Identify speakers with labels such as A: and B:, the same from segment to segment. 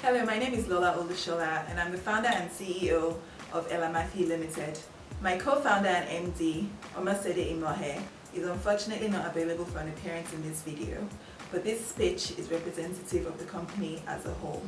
A: Hello, my name is Lola Olushola and I'm the founder and CEO of Elamafi Limited. My co-founder and MD, Omasede Imohe, is unfortunately not available for an appearance in this video, but this speech is representative of the company as a whole.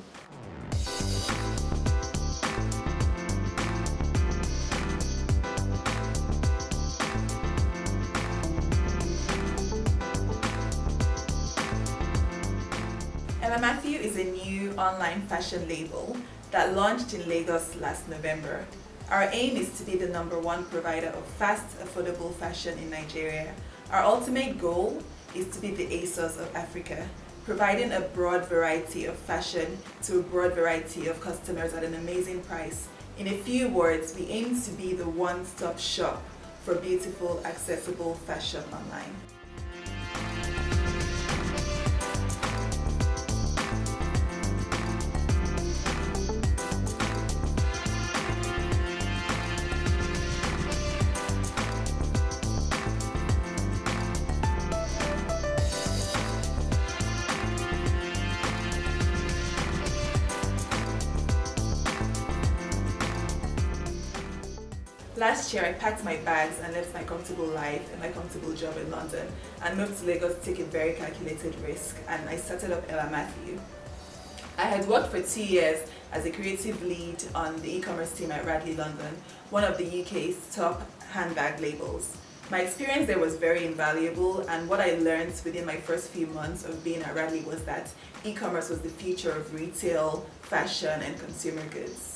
A: Elamafi is a new online fashion label that launched in Lagos last November. Our aim is to be the #1 provider of fast, affordable fashion in Nigeria. Our ultimate goal is to be the ASOS of Africa, providing a broad variety of fashion to a broad variety of customers at an amazing price. In a few words, we aim to be the one-stop shop for beautiful, accessible fashion online. Last year, I packed my bags and left my comfortable life and my comfortable job in London and moved to Lagos to take a very calculated risk, and I started up Elamafi. I had worked for 2 years as a creative lead on the e-commerce team at Radley London, one of the UK's top handbag labels. My experience there was very invaluable, and what I learned within my first few months of being at Radley was that e-commerce was the future of retail, fashion, and consumer goods.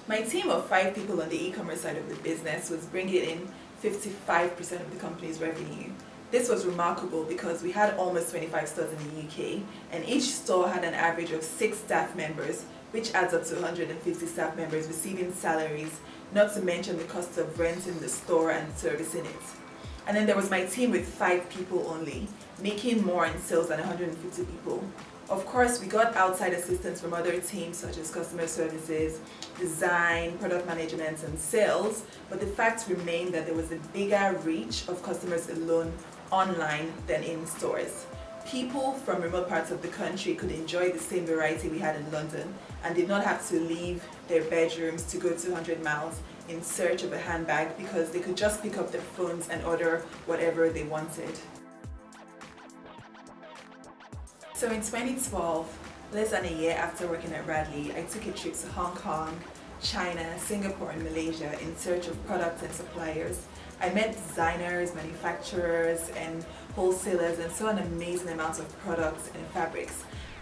A: My team of 5 people on the e-commerce side of the business was bringing in 55% of the company's revenue. This was remarkable because we had almost 25 stores in the UK, and each store had an average of 6 staff members, which adds up to 150 staff members receiving salaries, not to mention the cost of renting the store and servicing it. And then there was my team with 5 people only, making more in sales than 150 people. Of course, we got outside assistance from other teams such as customer services, design, product management, and sales, but the fact remained that there was a bigger reach of customers alone online than in stores. People from remote parts of the country could enjoy the same variety we had in London and did not have to leave their bedrooms to go 200 miles in search of a handbag because they could just pick up their phones and order whatever they wanted. So in 2012, less than a year after working at Radley, I took a trip to Hong Kong, China, Singapore, and Malaysia in search of products and suppliers. I met designers, manufacturers, and wholesalers and saw an amazing amount of products and fabrics.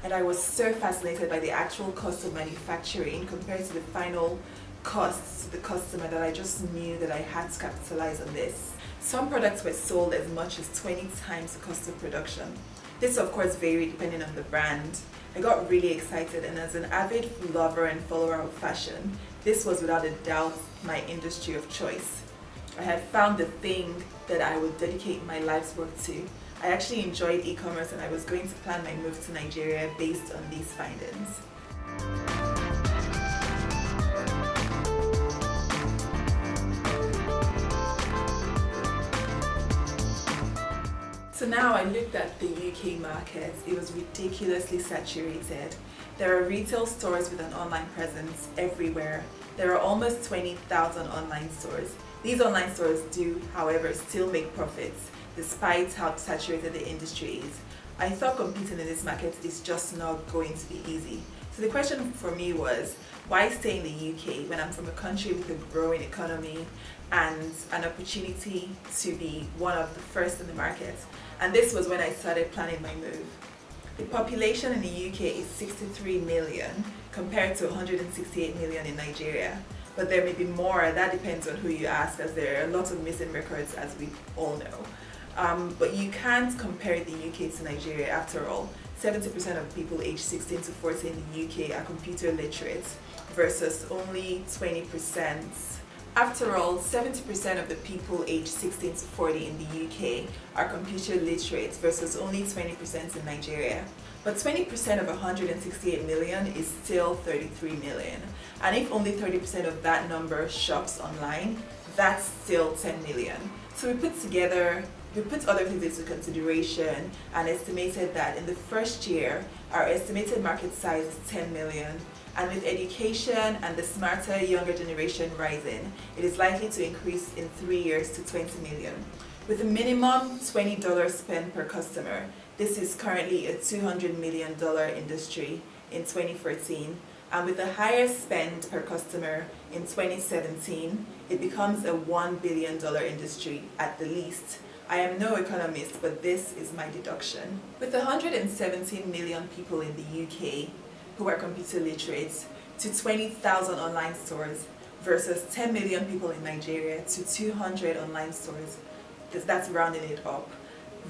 A: And I was so fascinated by the actual cost of manufacturing compared to the final costs to the customer that I just knew that I had to capitalize on this. Some products were sold as much as 20 times the cost of production. This of course varied depending on the brand. I got really excited, and as an avid lover and follower of fashion, this was without a doubt my industry of choice. I had found the thing that I would dedicate my life's work to. I actually enjoyed e-commerce, and I was going to plan my move to Nigeria based on these findings. So now I looked at the UK market. It was ridiculously saturated. There are retail stores with an online presence everywhere. There are almost 20,000 online stores. These online stores do, however, still make profits despite how saturated the industry is. I thought competing in this market is just not going to be easy. So the question for me was, why stay in the UK when I'm from a country with a growing economy and an opportunity to be one of the first in the market? And this was when I started planning my move. The population in the UK is 63 million compared to 168 million in Nigeria. But there may be more, that depends on who you ask, as there are lots of missing records, as we all know. But you can't compare the UK to Nigeria after all. 70% of people aged 16 to 40 in the UK are computer literate versus only 20%. After all, 70% of the people aged 16 to 40 in the UK are computer literate versus only 20% in Nigeria. But 20% of 168 million is still 33 million. And if only 30% of that number shops online, that's still 10 million. So we put together We put other things into consideration and estimated that in the first year, our estimated market size is 10 million. And with education and the smarter younger generation rising, it is likely to increase in 3 years to 20 million. With a minimum $20 spend per customer, this is currently a $200 million industry in 2014. And with a higher spend per customer in 2017, it becomes a $1 billion industry at the least. I am no economist, but this is my deduction. With 117 million people in the UK who are computer literate, to 20,000 online stores versus 10 million people in Nigeria to 200 online stores, that's rounding it up.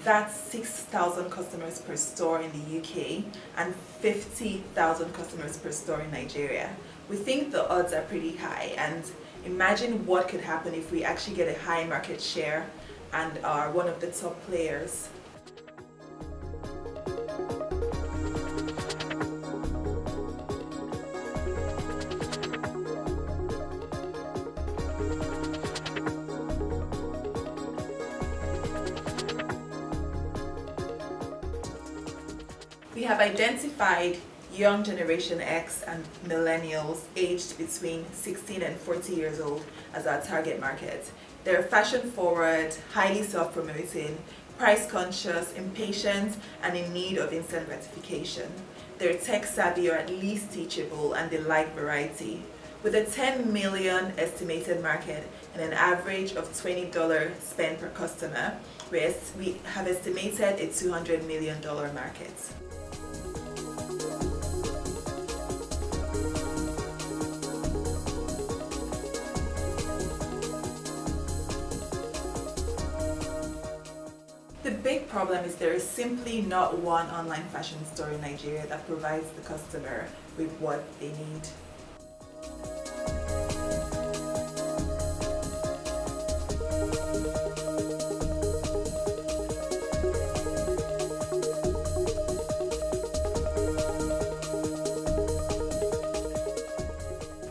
A: That's 6,000 customers per store in the UK and 50,000 customers per store in Nigeria. We think the odds are pretty high, and imagine what could happen if we actually get a high market share and are one of the top players. We have identified young Generation X and millennials aged between 16 and 40 years old as our target market. They're fashion forward, highly self-promoting, price conscious, impatient, and in need of instant gratification. They're tech savvy or at least teachable, and they like variety. With a 10 million estimated market and an average of $20 spend per customer, we have estimated a $200 million market. The big problem is there is simply not one online fashion store in Nigeria that provides the customer with what they need.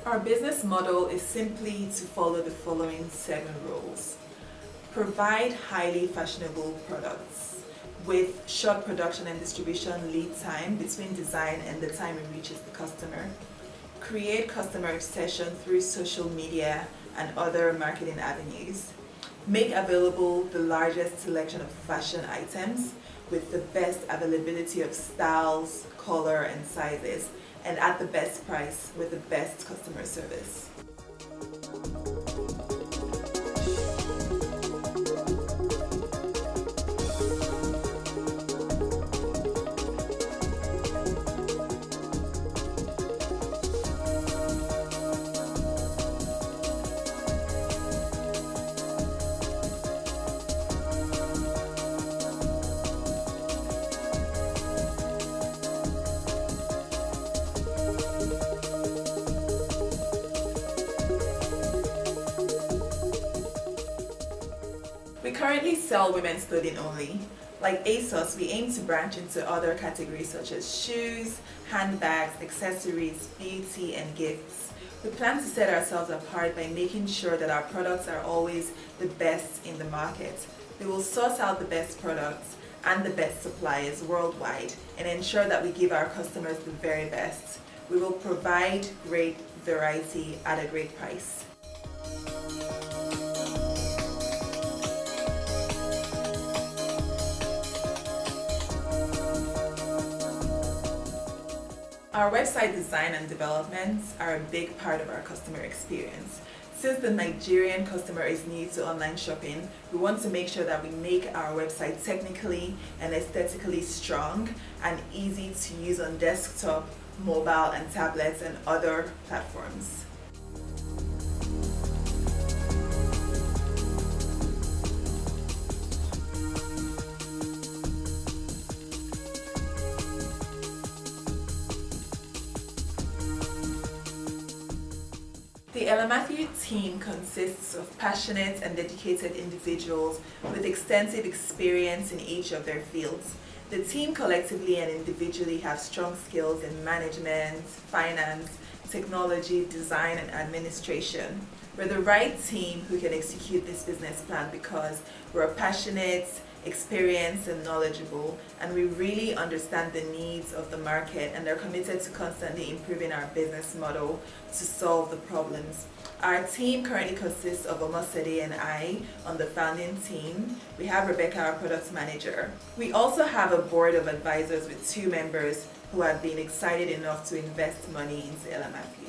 A: Our business model is simply to follow the following 7 rules. Provide highly fashionable products with short production and distribution lead time between design and the time it reaches the customer. Create customer obsession through social media and other marketing avenues. Make available the largest selection of fashion items with the best availability of styles, color, and sizes, and at the best price with the best customer service. We currently sell women's clothing only. Like ASOS, we aim to branch into other categories such as shoes, handbags, accessories, beauty, and gifts. We plan to set ourselves apart by making sure that our products are always the best in the market. We will source out the best products and the best suppliers worldwide and ensure that we give our customers the very best. We will provide great variety at a great price. Our website design and development are a big part of our customer experience. Since the Nigerian customer is new to online shopping, we want to make sure that we make our website technically and aesthetically strong and easy to use on desktop, mobile, and tablets and other platforms. The Ella Matthew team consists of passionate and dedicated individuals with extensive experience in each of their fields. The team collectively and individually have strong skills in management, finance, technology, design, and administration. We're the right team who can execute this business plan because we're passionate, experienced and knowledgeable, and we really understand the needs of the market and are committed to constantly improving our business model to solve the problems. Our team currently consists of Omosede and I on the founding team. We have Rebecca, our product manager. We also have a board of advisors with 2 members who have been excited enough to invest money into Ella Matthew.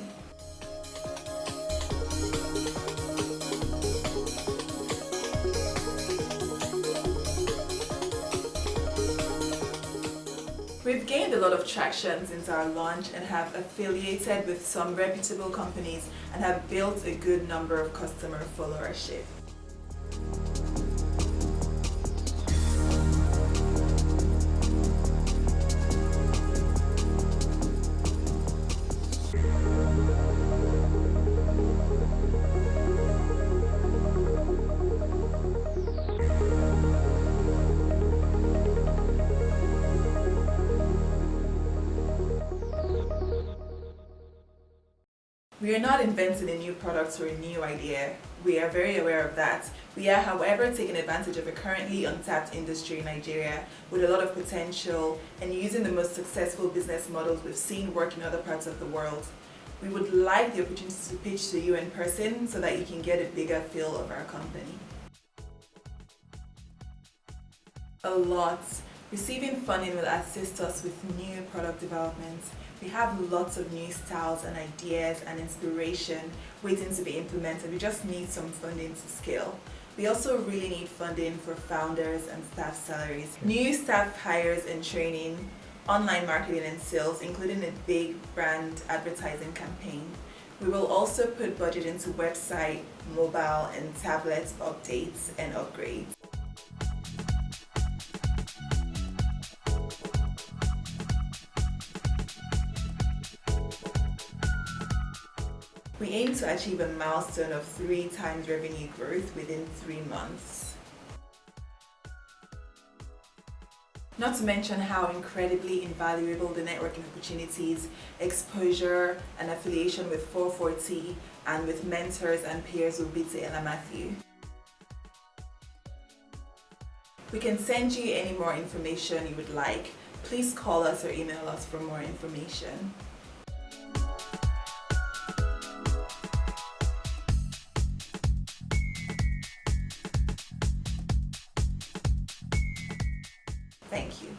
A: We've gained a lot of traction since our launch and have affiliated with some reputable companies and have built a good number of customer followership. We are not inventing a new product or a new idea. We are very aware of that. We are, however, taking advantage of a currently untapped industry in Nigeria with a lot of potential and using the most successful business models we've seen work in other parts of the world. We would like the opportunity to pitch to you in person so that you can get a bigger feel of our company. A lot. Receiving funding will assist us with new product development. We have lots of new styles and ideas and inspiration waiting to be implemented. We just need some funding to scale. We also really need funding for founders and staff salaries, new staff hires and training, online marketing and sales, including a big brand advertising campaign. We will also put budget into website, mobile, and tablet updates and upgrades. We aim to achieve a milestone of 3 times revenue growth within 3 months. Not to mention how incredibly invaluable the networking opportunities, exposure, and affiliation with 440 and with mentors and peers will be to Ella Matthew. We can send you any more information you would like. Please call us or email us for more information. Thank you.